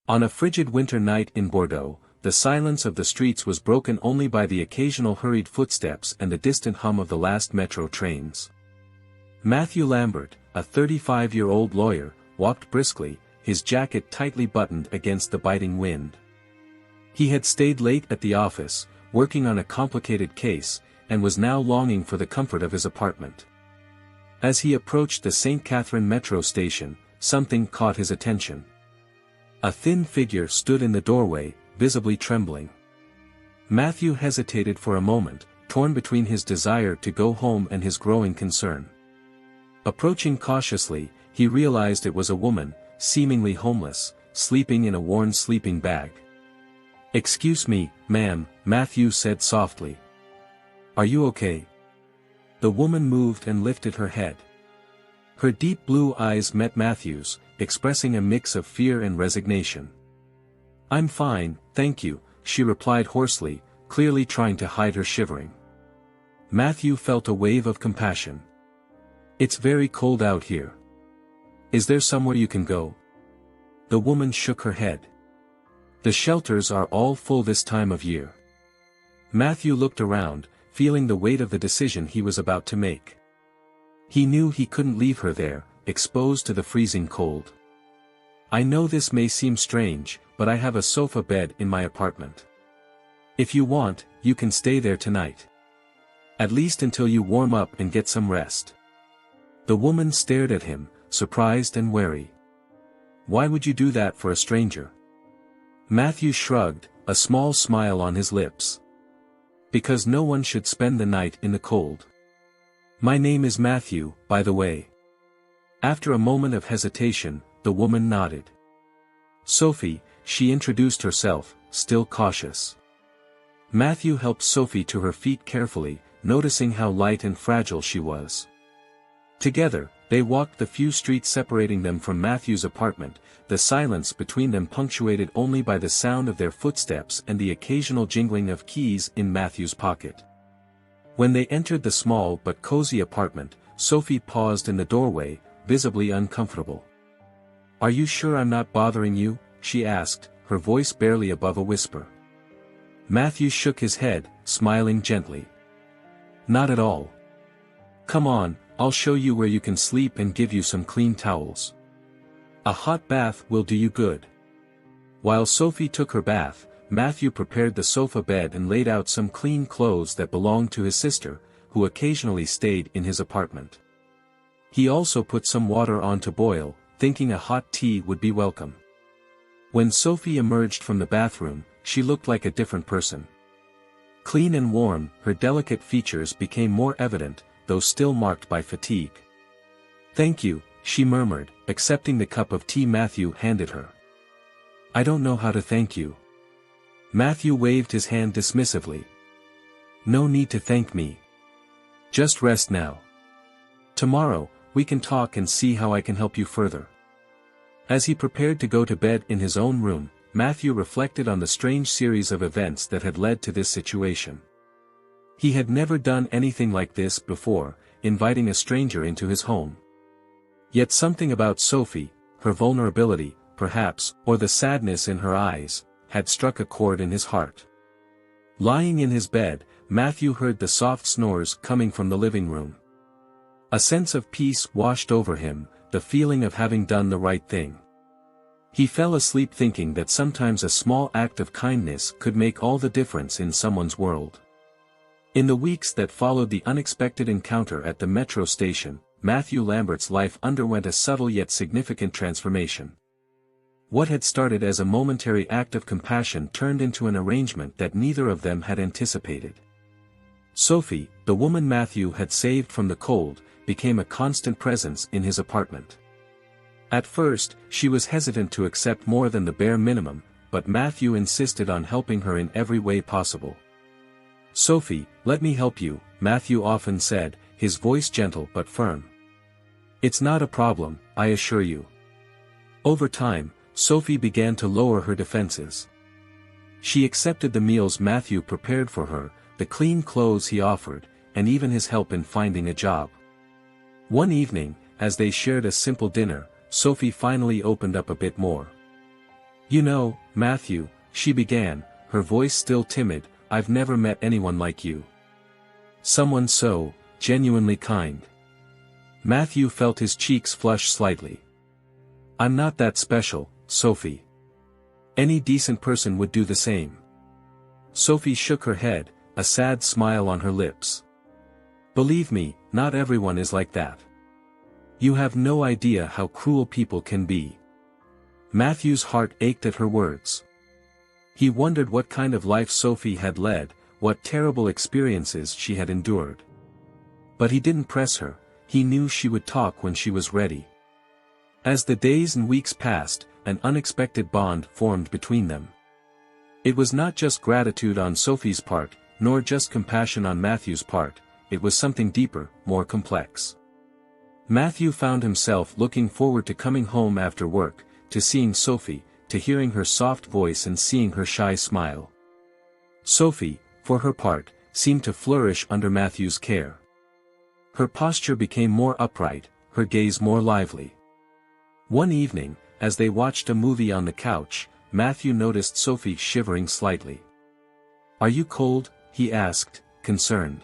On a frigid winter night in Bordeaux, the silence of the streets was broken only by the occasional hurried footsteps and the distant hum of the last metro trains. Matthew Lambert, a 35-year-old lawyer, walked briskly, his jacket tightly buttoned against the biting wind. He had stayed late at the office, working on a complicated case, and was now longing for the comfort of his apartment. As he approached the St. Catherine metro station, something caught his attention. A thin figure stood in the doorway, visibly trembling. Matthew hesitated for a moment, torn between his desire to go home and his growing concern. Approaching cautiously, he realized it was a woman, seemingly homeless, sleeping in a worn sleeping bag. "Excuse me, ma'am," Matthew said softly. "Are you okay?" The woman moved and lifted her head. Her deep blue eyes met Matthew's, expressing a mix of fear and resignation. "I'm fine, thank you," she replied hoarsely, clearly trying to hide her shivering. Matthew felt a wave of compassion. "It's very cold out here. Is there somewhere you can go?" The woman shook her head. "The shelters are all full this time of year." Matthew looked around, feeling the weight of the decision he was about to make. He knew he couldn't leave her there, exposed to the freezing cold. "I know this may seem strange, but I have a sofa bed in my apartment. If you want, you can stay there tonight. At least until you warm up and get some rest." The woman stared at him, surprised and wary. "Why would you do that for a stranger?" Matthew shrugged, a small smile on his lips. "Because no one should spend the night in the cold. My name is Matthew, by the way." After a moment of hesitation, the woman nodded. "Sophie," she introduced herself, still cautious. Matthew helped Sophie to her feet carefully, noticing how light and fragile she was. Together, they walked the few streets separating them from Matthew's apartment, the silence between them punctuated only by the sound of their footsteps and the occasional jingling of keys in Matthew's pocket. When they entered the small but cozy apartment, Sophie paused in the doorway, visibly uncomfortable. "Are you sure I'm not bothering you?" she asked, her voice barely above a whisper. Matthew shook his head, smiling gently. "Not at all. Come on, I'll show you where you can sleep and give you some clean towels. A hot bath will do you good." While Sophie took her bath, Matthew prepared the sofa bed and laid out some clean clothes that belonged to his sister, who occasionally stayed in his apartment. He also put some water on to boil, thinking a hot tea would be welcome. When Sophie emerged from the bathroom, she looked like a different person. Clean and warm, her delicate features became more evident, though still marked by fatigue. "Thank you," she murmured, accepting the cup of tea Matthew handed her. "I don't know how to thank you." Matthew waved his hand dismissively. "No need to thank me. Just rest now. Tomorrow, we can talk and see how I can help you further." As he prepared to go to bed in his own room, Matthew reflected on the strange series of events that had led to this situation. He had never done anything like this before, inviting a stranger into his home. Yet something about Sophie, her vulnerability, perhaps, or the sadness in her eyes, had struck a chord in his heart. Lying in his bed, Matthew heard the soft snores coming from the living room. A sense of peace washed over him, the feeling of having done the right thing. He fell asleep thinking that sometimes a small act of kindness could make all the difference in someone's world. In the weeks that followed the unexpected encounter at the metro station, Matthew Lambert's life underwent a subtle yet significant transformation. What had started as a momentary act of compassion turned into an arrangement that neither of them had anticipated. Sophie, the woman Matthew had saved from the cold, became a constant presence in his apartment. At first, she was hesitant to accept more than the bare minimum, but Matthew insisted on helping her in every way possible. "Sophie, let me help you," Matthew often said, his voice gentle but firm. "It's not a problem, I assure you." Over time, Sophie began to lower her defenses. She accepted the meals Matthew prepared for her, the clean clothes he offered, and even his help in finding a job. One evening, as they shared a simple dinner, Sophie finally opened up a bit more. You know, Matthew, she began, her voice still timid, I've never met anyone like you. Someone so, genuinely kind. Matthew felt his cheeks flush slightly. I'm not that special, Sophie. Any decent person would do the same. Sophie shook her head, a sad smile on her lips. Believe me, not everyone is like that. You have no idea how cruel people can be. Matthew's heart ached at her words. He wondered what kind of life Sophie had led, what terrible experiences she had endured. But he didn't press her, he knew she would talk when she was ready. As the days and weeks passed, an unexpected bond formed between them. It was not just gratitude on Sophie's part, nor just compassion on Matthew's part, it was something deeper, more complex. Matthew found himself looking forward to coming home after work, to seeing Sophie, to hearing her soft voice and seeing her shy smile. Sophie, for her part, seemed to flourish under Matthew's care. Her posture became more upright, her gaze more lively. One evening, as they watched a movie on the couch, Matthew noticed Sophie shivering slightly. Are you cold? He asked, concerned.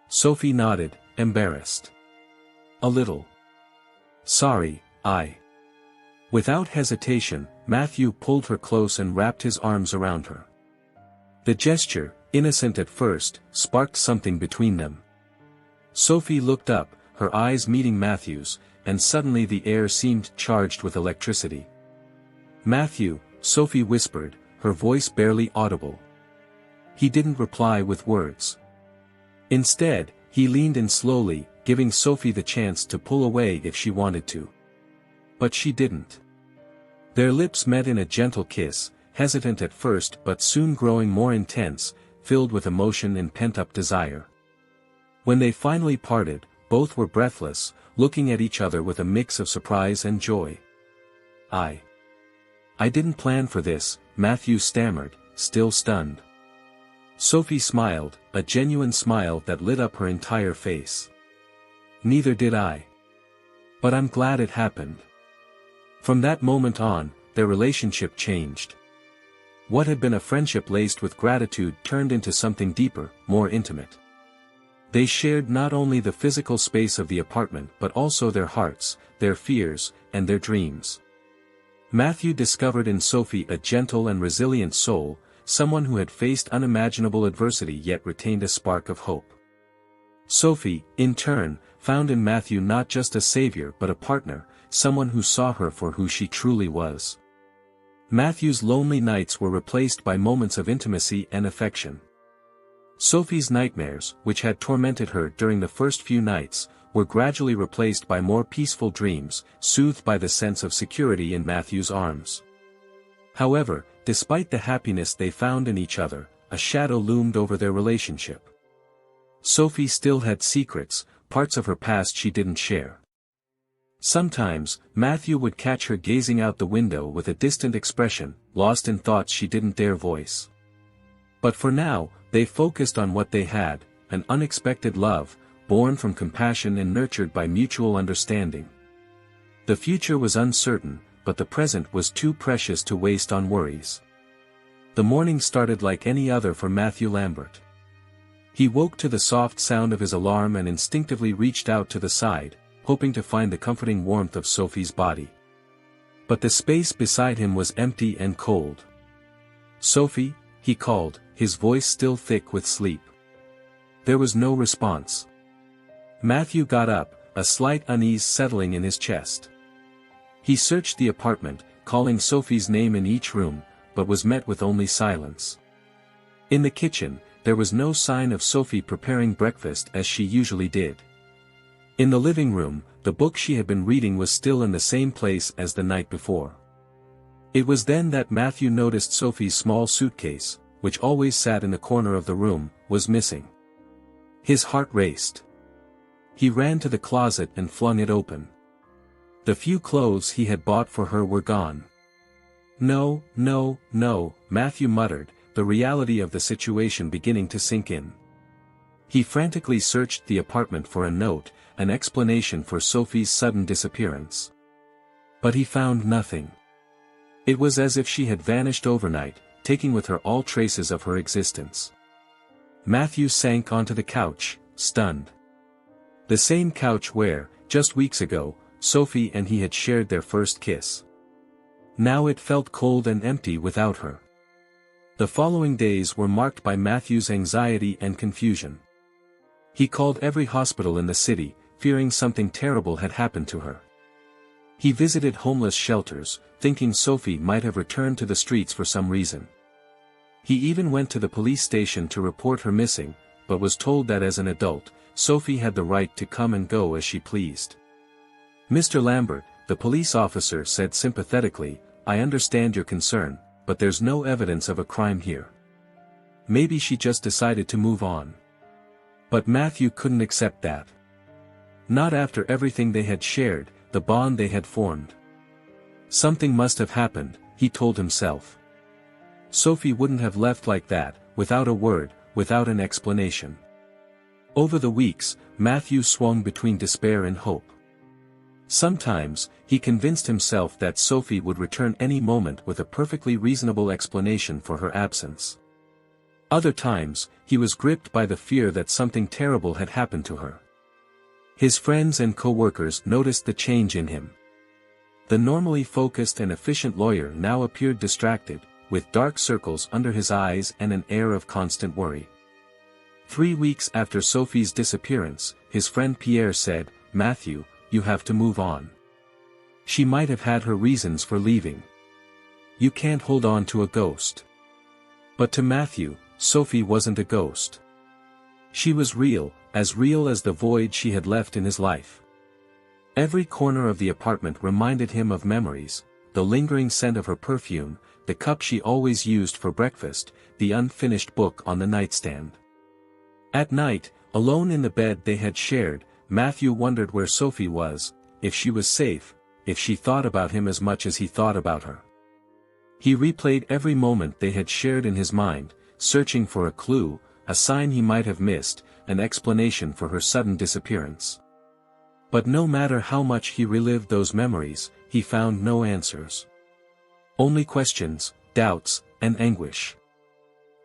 Sophie nodded, embarrassed. A little. Sorry, I. Without hesitation, Matthew pulled her close and wrapped his arms around her. The gesture, innocent at first, sparked something between them. Sophie looked up, her eyes meeting Matthew's, and suddenly the air seemed charged with electricity. Matthew, Sophie whispered, her voice barely audible. He didn't reply with words. Instead, he leaned in slowly, giving Sophie the chance to pull away if she wanted to. But she didn't. Their lips met in a gentle kiss, hesitant at first but soon growing more intense, filled with emotion and pent-up desire. When they finally parted, both were breathless, looking at each other with a mix of surprise and joy. I didn't plan for this, Matthew stammered, still stunned. Sophie smiled, a genuine smile that lit up her entire face. Neither did I. But I'm glad it happened. From that moment on, their relationship changed. What had been a friendship laced with gratitude turned into something deeper, more intimate. They shared not only the physical space of the apartment but also their hearts, their fears, and their dreams. Matthew discovered in Sophie a gentle and resilient soul, someone who had faced unimaginable adversity yet retained a spark of hope. Sophie, in turn, found in Matthew not just a savior but a partner, someone who saw her for who she truly was. Matthew's lonely nights were replaced by moments of intimacy and affection. Sophie's nightmares, which had tormented her during the first few nights, were gradually replaced by more peaceful dreams, soothed by the sense of security in Matthew's arms. However, despite the happiness they found in each other, a shadow loomed over their relationship. Sophie still had secrets, parts of her past she didn't share. Sometimes, Matthew would catch her gazing out the window with a distant expression, lost in thoughts she didn't dare voice. But for now, they focused on what they had, an unexpected love, born from compassion and nurtured by mutual understanding. The future was uncertain, but the present was too precious to waste on worries. The morning started like any other for Matthew Lambert. He woke to the soft sound of his alarm and instinctively reached out to the side, hoping to find the comforting warmth of Sophie's body. But the space beside him was empty and cold. "Sophie," he called, his voice still thick with sleep. There was no response. Matthew got up, a slight unease settling in his chest. He searched the apartment, calling Sophie's name in each room, but was met with only silence. In the kitchen, there was no sign of Sophie preparing breakfast as she usually did. In the living room, the book she had been reading was still in the same place as the night before. It was then that Matthew noticed Sophie's small suitcase, which always sat in the corner of the room, was missing. His heart raced. He ran to the closet and flung it open. The few clothes he had bought for her were gone. "No, no, no," Matthew muttered, the reality of the situation beginning to sink in. He frantically searched the apartment for a note, an explanation for Sophie's sudden disappearance. But he found nothing. It was as if she had vanished overnight, taking with her all traces of her existence. Matthew sank onto the couch, stunned. The same couch where, just weeks ago, Sophie and he had shared their first kiss. Now it felt cold and empty without her. The following days were marked by Matthew's anxiety and confusion. He called every hospital in the city, fearing something terrible had happened to her. He visited homeless shelters, thinking Sophie might have returned to the streets for some reason. He even went to the police station to report her missing, but was told that as an adult, Sophie had the right to come and go as she pleased. "Mr. Lambert," the police officer said sympathetically, "I understand your concern, but there's no evidence of a crime here. Maybe she just decided to move on." But Matthew couldn't accept that. Not after everything they had shared, the bond they had formed. Something must have happened, he told himself. Sophie wouldn't have left like that, without a word, without an explanation. Over the weeks, Matthew swung between despair and hope. Sometimes, he convinced himself that Sophie would return any moment with a perfectly reasonable explanation for her absence. Other times, he was gripped by the fear that something terrible had happened to her. His friends and co-workers noticed the change in him. The normally focused and efficient lawyer now appeared distracted, with dark circles under his eyes and an air of constant worry. 3 weeks after Sophie's disappearance, his friend Pierre said, "Matthew, you have to move on. She might have had her reasons for leaving. You can't hold on to a ghost." But to Matthew, Sophie wasn't a ghost. She was real as the void she had left in his life. Every corner of the apartment reminded him of memories, the lingering scent of her perfume, the cup she always used for breakfast, the unfinished book on the nightstand. At night, alone in the bed they had shared, Matthew wondered where Sophie was, if she was safe, if she thought about him as much as he thought about her. He replayed every moment they had shared in his mind, searching for a clue, a sign he might have missed, an explanation for her sudden disappearance. But no matter how much he relived those memories, he found no answers. Only questions, doubts, and anguish.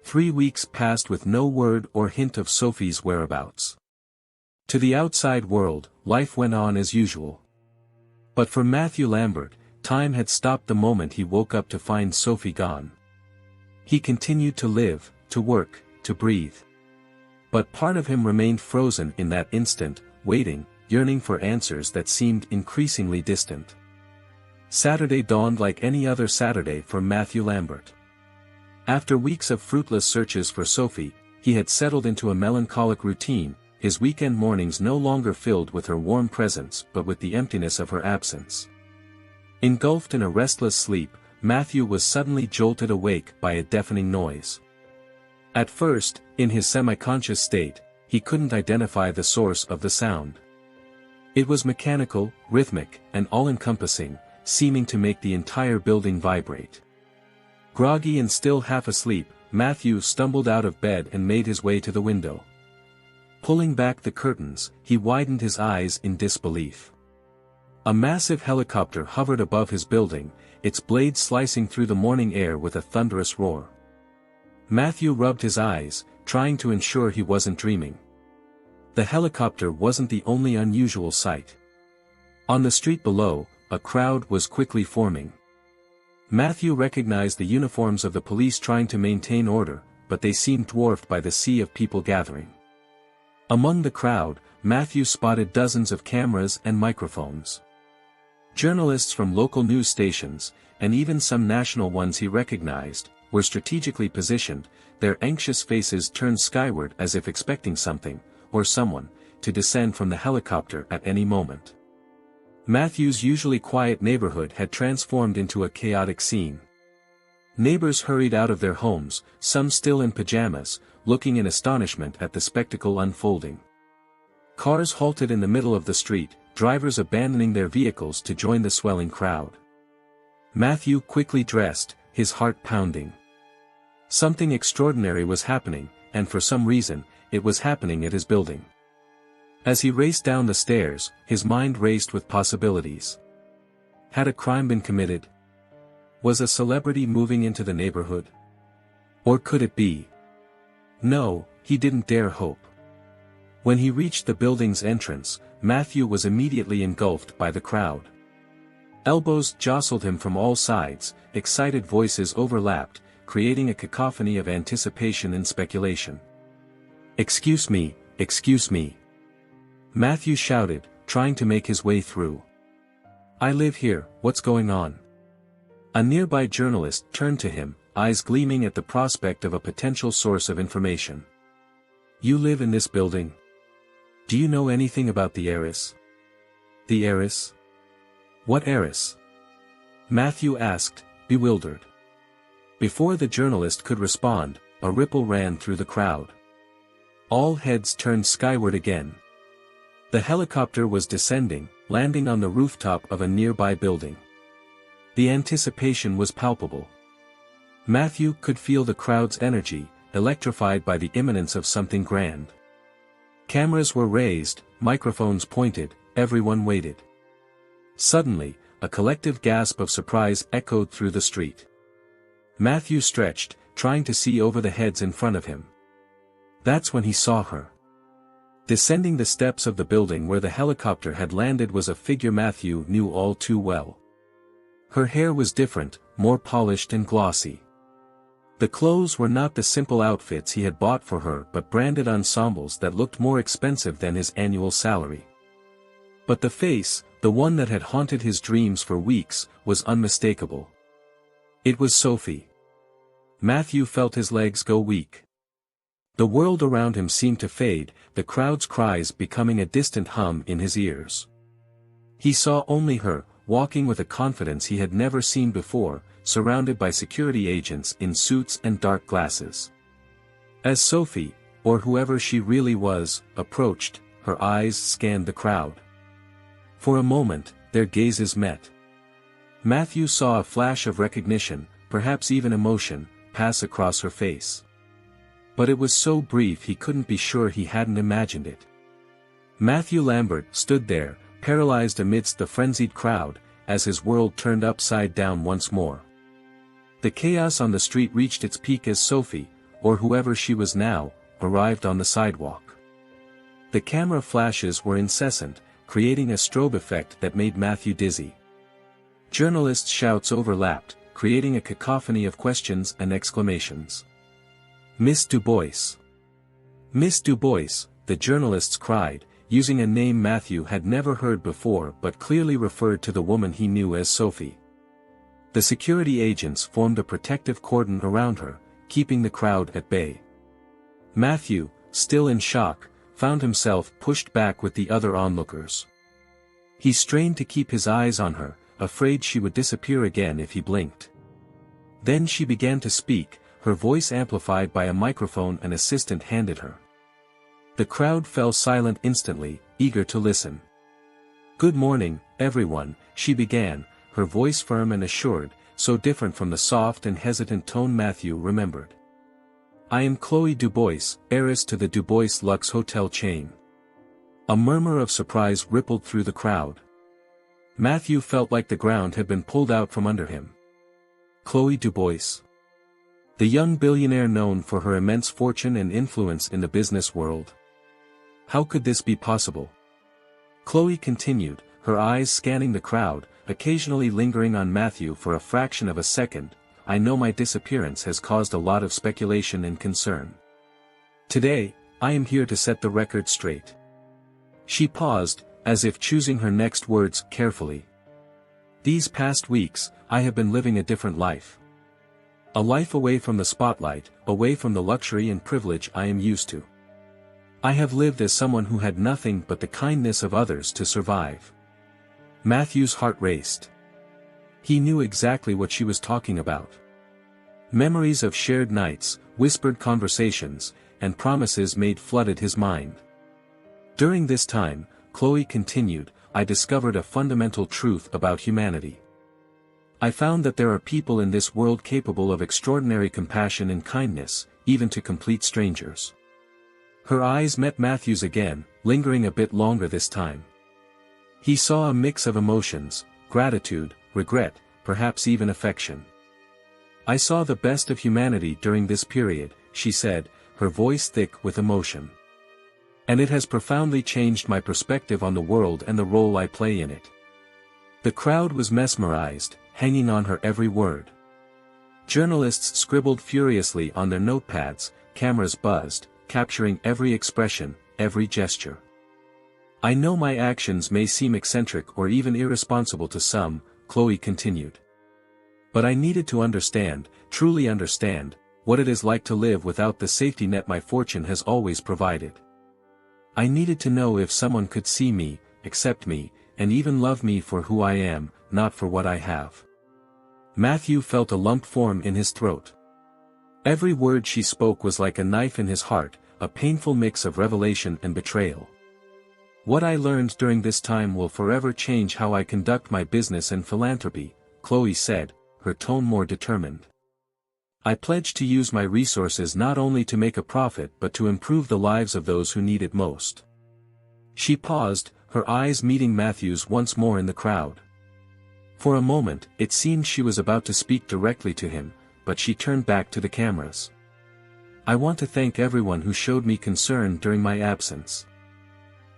3 weeks passed with no word or hint of Sophie's whereabouts. To the outside world, life went on as usual. But for Matthew Lambert, time had stopped the moment he woke up to find Sophie gone. He continued to live, to work, to breathe. But part of him remained frozen in that instant, waiting, yearning for answers that seemed increasingly distant. Saturday dawned like any other Saturday for Matthew Lambert. After weeks of fruitless searches for Sophie, he had settled into a melancholic routine, his weekend mornings no longer filled with her warm presence but with the emptiness of her absence. Engulfed in a restless sleep, Matthew was suddenly jolted awake by a deafening noise. At first, in his semi-conscious state, he couldn't identify the source of the sound. It was mechanical, rhythmic, and all-encompassing, seeming to make the entire building vibrate. Groggy and still half asleep, Matthew stumbled out of bed and made his way to the window. Pulling back the curtains, he widened his eyes in disbelief. A massive helicopter hovered above his building, its blade slicing through the morning air with a thunderous roar. Matthew rubbed his eyes, trying to ensure he wasn't dreaming. The helicopter wasn't the only unusual sight. On the street below, a crowd was quickly forming. Matthew recognized the uniforms of the police trying to maintain order, but they seemed dwarfed by the sea of people gathering. Among the crowd, Matthew spotted dozens of cameras and microphones. Journalists from local news stations, and even some national ones he recognized, were strategically positioned, their anxious faces turned skyward as if expecting something, or someone, to descend from the helicopter at any moment. Matthew's usually quiet neighborhood had transformed into a chaotic scene. Neighbors hurried out of their homes, some still in pajamas, looking in astonishment at the spectacle unfolding. Cars halted in the middle of the street, drivers abandoning their vehicles to join the swelling crowd. Matthew quickly dressed, his heart pounding. Something extraordinary was happening, and for some reason, it was happening at his building. As he raced down the stairs, his mind raced with possibilities. Had a crime been committed? Was a celebrity moving into the neighborhood? Or could it be? No, he didn't dare hope. When he reached the building's entrance, Matthew was immediately engulfed by the crowd. Elbows jostled him from all sides, excited voices overlapped, creating a cacophony of anticipation and speculation. "Excuse me, excuse me," Matthew shouted, trying to make his way through. "I live here, what's going on?" A nearby journalist turned to him, eyes gleaming at the prospect of a potential source of information. "You live in this building? Do you know anything about the heiress?" "The heiress? What heiress?" Matthew asked, bewildered. Before the journalist could respond, a ripple ran through the crowd. All heads turned skyward again. The helicopter was descending, landing on the rooftop of a nearby building. The anticipation was palpable. Matthew could feel the crowd's energy, electrified by the imminence of something grand. Cameras were raised, microphones pointed, everyone waited. Suddenly, a collective gasp of surprise echoed through the street. Matthew stretched, trying to see over the heads in front of him. That's when he saw her. Descending the steps of the building where the helicopter had landed was a figure Matthew knew all too well. Her hair was different, more polished and glossy. The clothes were not the simple outfits he had bought for her but branded ensembles that looked more expensive than his annual salary. But the face, the one that had haunted his dreams for weeks, was unmistakable. It was Sophie. Matthew felt his legs go weak. The world around him seemed to fade, the crowd's cries becoming a distant hum in his ears. He saw only her, walking with a confidence he had never seen before, surrounded by security agents in suits and dark glasses. As Sophie, or whoever she really was, approached, her eyes scanned the crowd. For a moment, their gazes met. Matthew saw a flash of recognition, perhaps even emotion, pass across her face. But it was so brief he couldn't be sure he hadn't imagined it. Matthew Lambert stood there, paralyzed amidst the frenzied crowd, as his world turned upside down once more. The chaos on the street reached its peak as Sophie, or whoever she was now, arrived on the sidewalk. The camera flashes were incessant, creating a strobe effect that made Matthew dizzy. Journalists' shouts overlapped, creating a cacophony of questions and exclamations. "Miss Du Bois! Miss Du Bois!" the journalists cried, using a name Matthew had never heard before but clearly referred to the woman he knew as Sophie. The security agents formed a protective cordon around her, keeping the crowd at bay. Matthew, still in shock, found himself pushed back with the other onlookers. He strained to keep his eyes on her, afraid she would disappear again if he blinked. Then she began to speak, her voice amplified by a microphone an assistant handed her. The crowd fell silent instantly, eager to listen. "Good morning, everyone," she began, her voice firm and assured, so different from the soft and hesitant tone Matthew remembered. "I am Chloe Du Bois, heiress to the Du Bois Lux Hotel chain." A murmur of surprise rippled through the crowd. Matthew felt like the ground had been pulled out from under him. Chloe Du Bois? The young billionaire known for her immense fortune and influence in the business world. How could this be possible? Chloe continued, her eyes scanning the crowd, occasionally lingering on Matthew for a fraction of a second. "I know my disappearance has caused a lot of speculation and concern. Today, I am here to set the record straight." She paused, as if choosing her next words carefully. "These past weeks, I have been living a different life. A life away from the spotlight, away from the luxury and privilege I am used to. I have lived as someone who had nothing but the kindness of others to survive." Matthew's heart raced. He knew exactly what she was talking about. Memories of shared nights, whispered conversations, and promises made flooded his mind. During this time, Chloe continued, "I discovered a fundamental truth about humanity. I found that there are people in this world capable of extraordinary compassion and kindness, even to complete strangers." Her eyes met Matthew's again, lingering a bit longer this time. He saw a mix of emotions, gratitude, regret, perhaps even affection. I saw the best of humanity during this period, she said, her voice thick with emotion. And it has profoundly changed my perspective on the world and the role I play in it. The crowd was mesmerized, hanging on her every word. Journalists scribbled furiously on their notepads, cameras buzzed, capturing every expression, every gesture. I know my actions may seem eccentric or even irresponsible to some, Chloe continued. But I needed to understand, truly understand, what it is like to live without the safety net my fortune has always provided. I needed to know if someone could see me, accept me, and even love me for who I am, not for what I have. Matthew felt a lump form in his throat. Every word she spoke was like a knife in his heart, a painful mix of revelation and betrayal. What I learned during this time will forever change how I conduct my business and philanthropy, Chloe said, her tone more determined. I pledge to use my resources not only to make a profit but to improve the lives of those who need it most. She paused, her eyes meeting Matthew's once more in the crowd. For a moment, it seemed she was about to speak directly to him, but she turned back to the cameras. I want to thank everyone who showed me concern during my absence.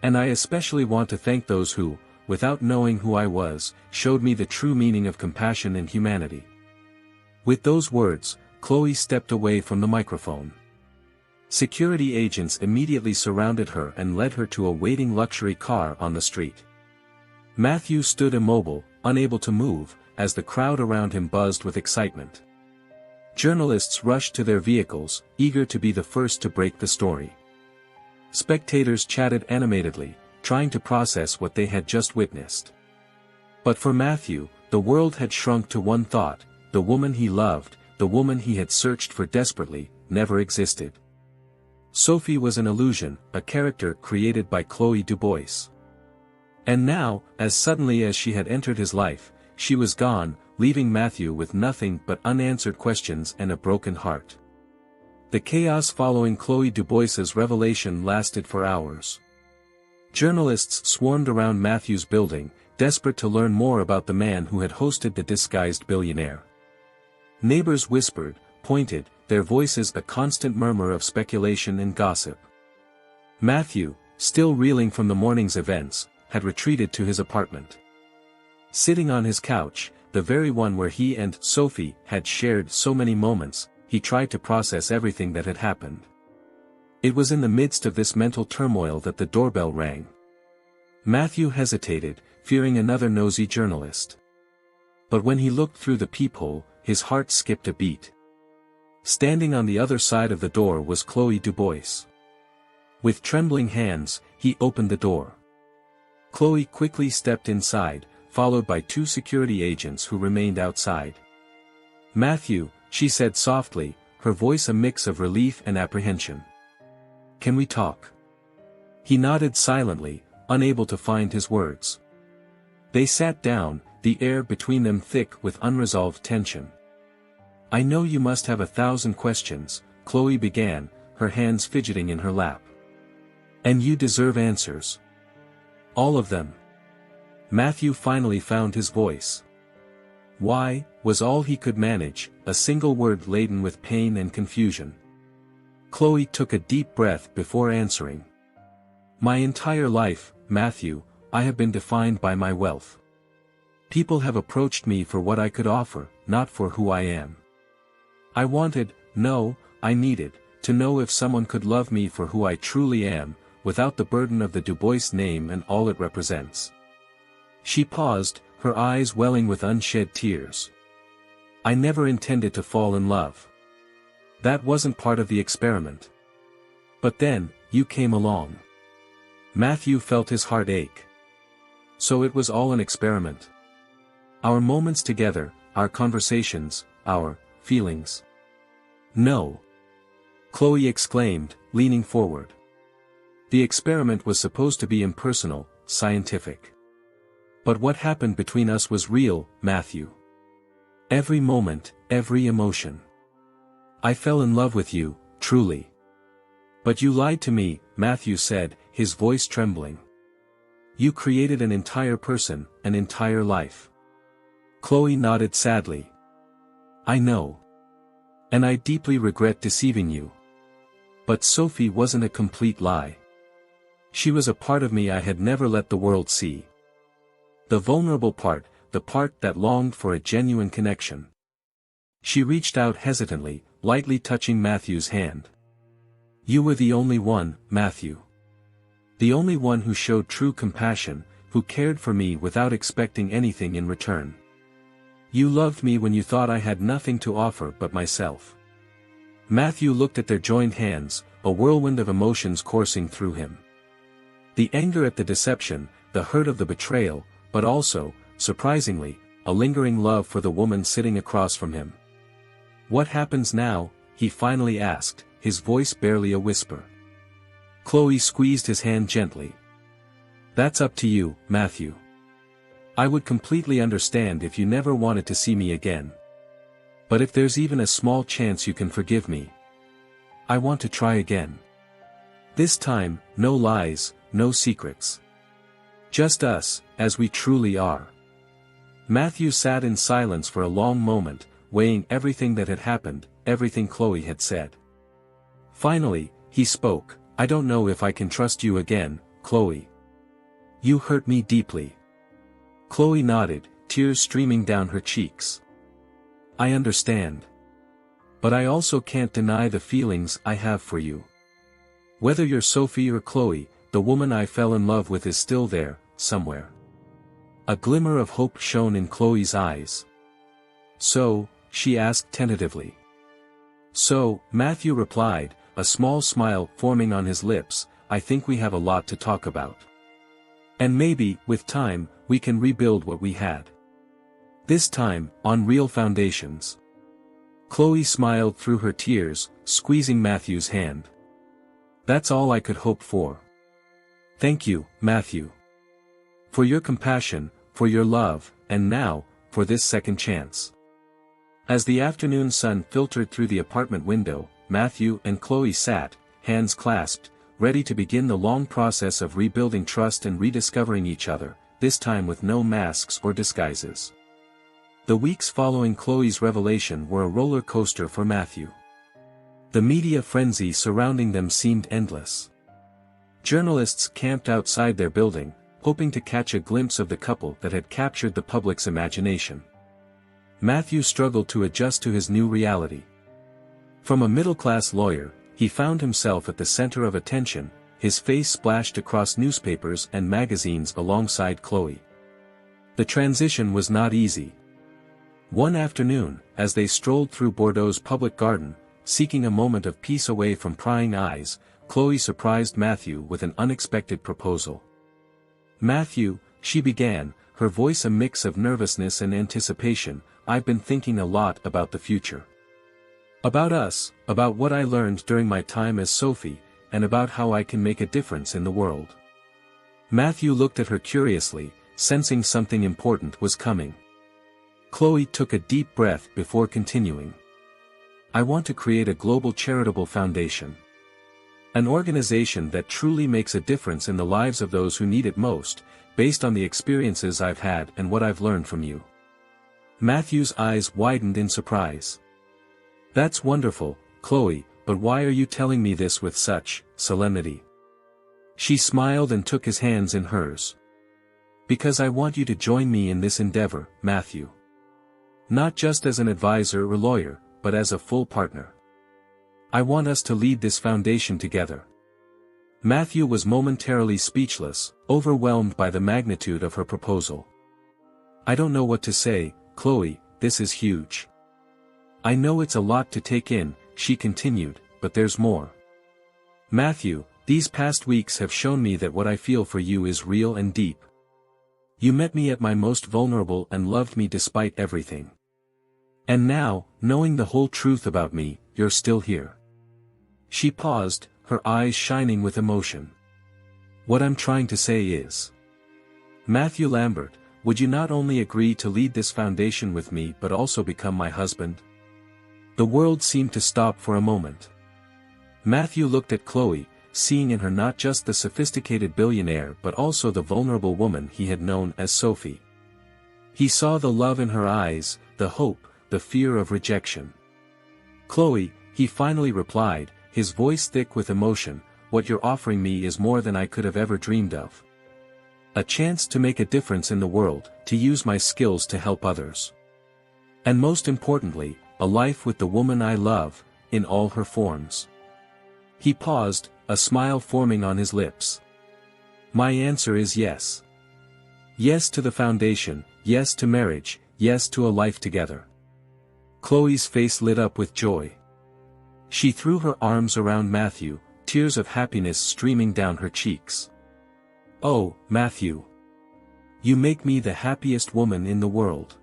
And I especially want to thank those who, without knowing who I was, showed me the true meaning of compassion and humanity. With those words, Chloe stepped away from the microphone. Security agents immediately surrounded her and led her to a waiting luxury car on the street. Matthew stood immobile, unable to move, as the crowd around him buzzed with excitement. Journalists rushed to their vehicles, eager to be the first to break the story. Spectators chatted animatedly, trying to process what they had just witnessed. But for Matthew, the world had shrunk to one thought: the woman he loved, the woman he had searched for desperately, never existed. Sophie was an illusion, a character created by Chloe Dubois. And now, as suddenly as she had entered his life, she was gone, leaving Matthew with nothing but unanswered questions and a broken heart. The chaos following Chloe Dubois's revelation lasted for hours. Journalists swarmed around Matthew's building, desperate to learn more about the man who had hosted the disguised billionaire. Neighbors whispered, pointed, their voices a constant murmur of speculation and gossip. Matthew, still reeling from the morning's events, had retreated to his apartment. Sitting on his couch, the very one where he and Sophie had shared so many moments, he tried to process everything that had happened. It was in the midst of this mental turmoil that the doorbell rang. Matthew hesitated, fearing another nosy journalist. But when he looked through the peephole, his heart skipped a beat. Standing on the other side of the door was Chloe Dubois. With trembling hands, he opened the door. Chloe quickly stepped inside, followed by two security agents who remained outside. "Matthew," she said softly, her voice a mix of relief and apprehension. "Can we talk?" He nodded silently, unable to find his words. They sat down, the air between them thick with unresolved tension. "I know you must have 1,000 questions," Chloe began, her hands fidgeting in her lap. "And you deserve answers. All of them." Matthew finally found his voice. "Why," was all he could manage, a single word laden with pain and confusion. Chloe took a deep breath before answering. "My entire life, Matthew, I have been defined by my wealth. People have approached me for what I could offer, not for who I am. I wanted, no, I needed, to know if someone could love me for who I truly am, without the burden of the Dubois name and all it represents." She paused, her eyes welling with unshed tears. "I never intended to fall in love. That wasn't part of the experiment. But then, you came along." Matthew felt his heart ache. So it was all an experiment. Our moments together, our conversations, our feelings. "No," Chloe exclaimed, leaning forward. "The experiment was supposed to be impersonal, scientific. But what happened between us was real, Matthew. Every moment, every emotion. I fell in love with you, truly. But you lied to me," Matthew said, his voice trembling. "You created an entire person, an entire life. Chloe nodded sadly. I know. And I deeply regret deceiving you. But Sophie wasn't a complete lie. She was a part of me I had never let the world see. The vulnerable part, the part that longed for a genuine connection. She reached out hesitantly, lightly touching Matthew's hand. You were the only one, Matthew. The only one who showed true compassion, who cared for me without expecting anything in return. You loved me when you thought I had nothing to offer but myself. Matthew looked at their joined hands, a whirlwind of emotions coursing through him. The anger at the deception, the hurt of the betrayal, but also, surprisingly, a lingering love for the woman sitting across from him. What happens now? He finally asked, his voice barely a whisper. Chloe squeezed his hand gently. That's up to you, Matthew. I would completely understand if you never wanted to see me again. But if there's even a small chance you can forgive me, I want to try again. This time, no lies, no secrets. Just us, as we truly are. Matthew sat in silence for a long moment, weighing everything that had happened, everything Chloe had said. Finally, he spoke. I don't know if I can trust you again, Chloe. You hurt me deeply. Chloe nodded, tears streaming down her cheeks. I understand. But I also can't deny the feelings I have for you. Whether you're Sophie or Chloe, the woman I fell in love with is still there, somewhere. A glimmer of hope shone in Chloe's eyes. So, she asked tentatively. So, Matthew replied, a small smile forming on his lips, I think we have a lot to talk about. And maybe, with time, we can rebuild what we had. This time, on real foundations. Chloe smiled through her tears, squeezing Matthew's hand. That's all I could hope for. Thank you, Matthew. For your compassion, for your love, and now, for this second chance. As the afternoon sun filtered through the apartment window, Matthew and Chloe sat, hands clasped, ready to begin the long process of rebuilding trust and rediscovering each other, this time with no masks or disguises. The weeks following Chloe's revelation were a roller coaster for Matthew. The media frenzy surrounding them seemed endless. Journalists camped outside their building, hoping to catch a glimpse of the couple that had captured the public's imagination. Matthew struggled to adjust to his new reality. From a middle-class lawyer, he found himself at the center of attention, his face splashed across newspapers and magazines alongside Chloe. The transition was not easy. One afternoon, as they strolled through Bordeaux's public garden, seeking a moment of peace away from prying eyes, Chloe surprised Matthew with an unexpected proposal. Matthew, she began, her voice a mix of nervousness and anticipation, I've been thinking a lot about the future. About us, about what I learned during my time as Sophie, and about how I can make a difference in the world. Matthew looked at her curiously, sensing something important was coming. Chloe took a deep breath before continuing. I want to create a global charitable foundation. An organization that truly makes a difference in the lives of those who need it most, based on the experiences I've had and what I've learned from you. Matthew's eyes widened in surprise. That's wonderful, Chloe, but why are you telling me this with such solemnity? She smiled and took his hands in hers. Because I want you to join me in this endeavor, Matthew. Not just as an advisor or lawyer, but as a full partner. I want us to lead this foundation together. Matthew was momentarily speechless, overwhelmed by the magnitude of her proposal. I don't know what to say, Chloe, this is huge. I know it's a lot to take in, she continued, but there's more. Matthew, these past weeks have shown me that what I feel for you is real and deep. You met me at my most vulnerable and loved me despite everything. And now, knowing the whole truth about me, you're still here. She paused, her eyes shining with emotion. What I'm trying to say is, Matthew Lambert, would you not only agree to lead this foundation with me but also become my husband? The world seemed to stop for a moment. Matthew looked at Chloe, seeing in her not just the sophisticated billionaire but also the vulnerable woman he had known as Sophie. He saw the love in her eyes, the hope, the fear of rejection. "Chloe," he finally replied, his voice thick with emotion, "what you're offering me is more than I could have ever dreamed of. A chance to make a difference in the world, to use my skills to help others. And most importantly, a life with the woman I love, in all her forms." He paused, a smile forming on his lips. "My answer is yes. Yes to the foundation, yes to marriage, yes to a life together." Chloe's face lit up with joy. She threw her arms around Matthew, tears of happiness streaming down her cheeks. "Oh, Matthew. You make me the happiest woman in the world."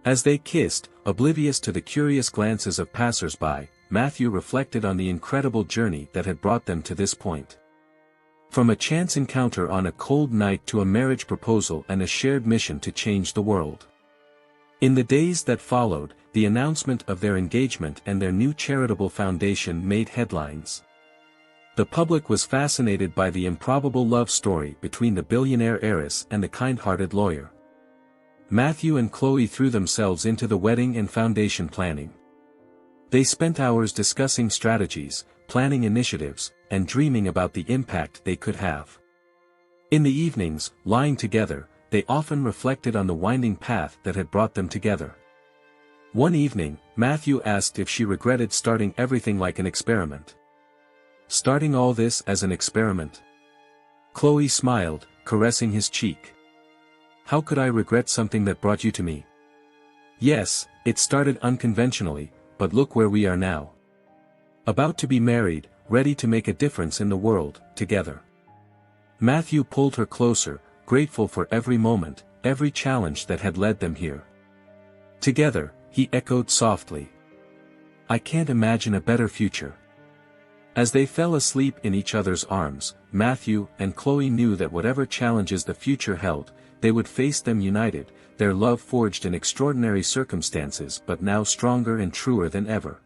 As they kissed, oblivious to the curious glances of passers-by, Matthew reflected on the incredible journey that had brought them to this point. From a chance encounter on a cold night to a marriage proposal and a shared mission to change the world. In the days that followed, the announcement of their engagement and their new charitable foundation made headlines. The public was fascinated by the improbable love story between the billionaire heiress and the kind-hearted lawyer. Matthew and Chloe threw themselves into the wedding and foundation planning. They spent hours discussing strategies, planning initiatives, and dreaming about the impact they could have. In the evenings, lying together, they often reflected on the winding path that had brought them together. One evening, Matthew asked if she regretted starting everything like an experiment. "Starting all this as an experiment?" Chloe smiled, caressing his cheek. "How could I regret something that brought you to me? Yes, it started unconventionally, but look where we are now. About to be married, ready to make a difference in the world, together." Matthew pulled her closer, grateful for every moment, every challenge that had led them here. "Together," he echoed softly. "I can't imagine a better future." As they fell asleep in each other's arms, Matthew and Chloe knew that whatever challenges the future held, they would face them united, their love forged in extraordinary circumstances but now stronger and truer than ever.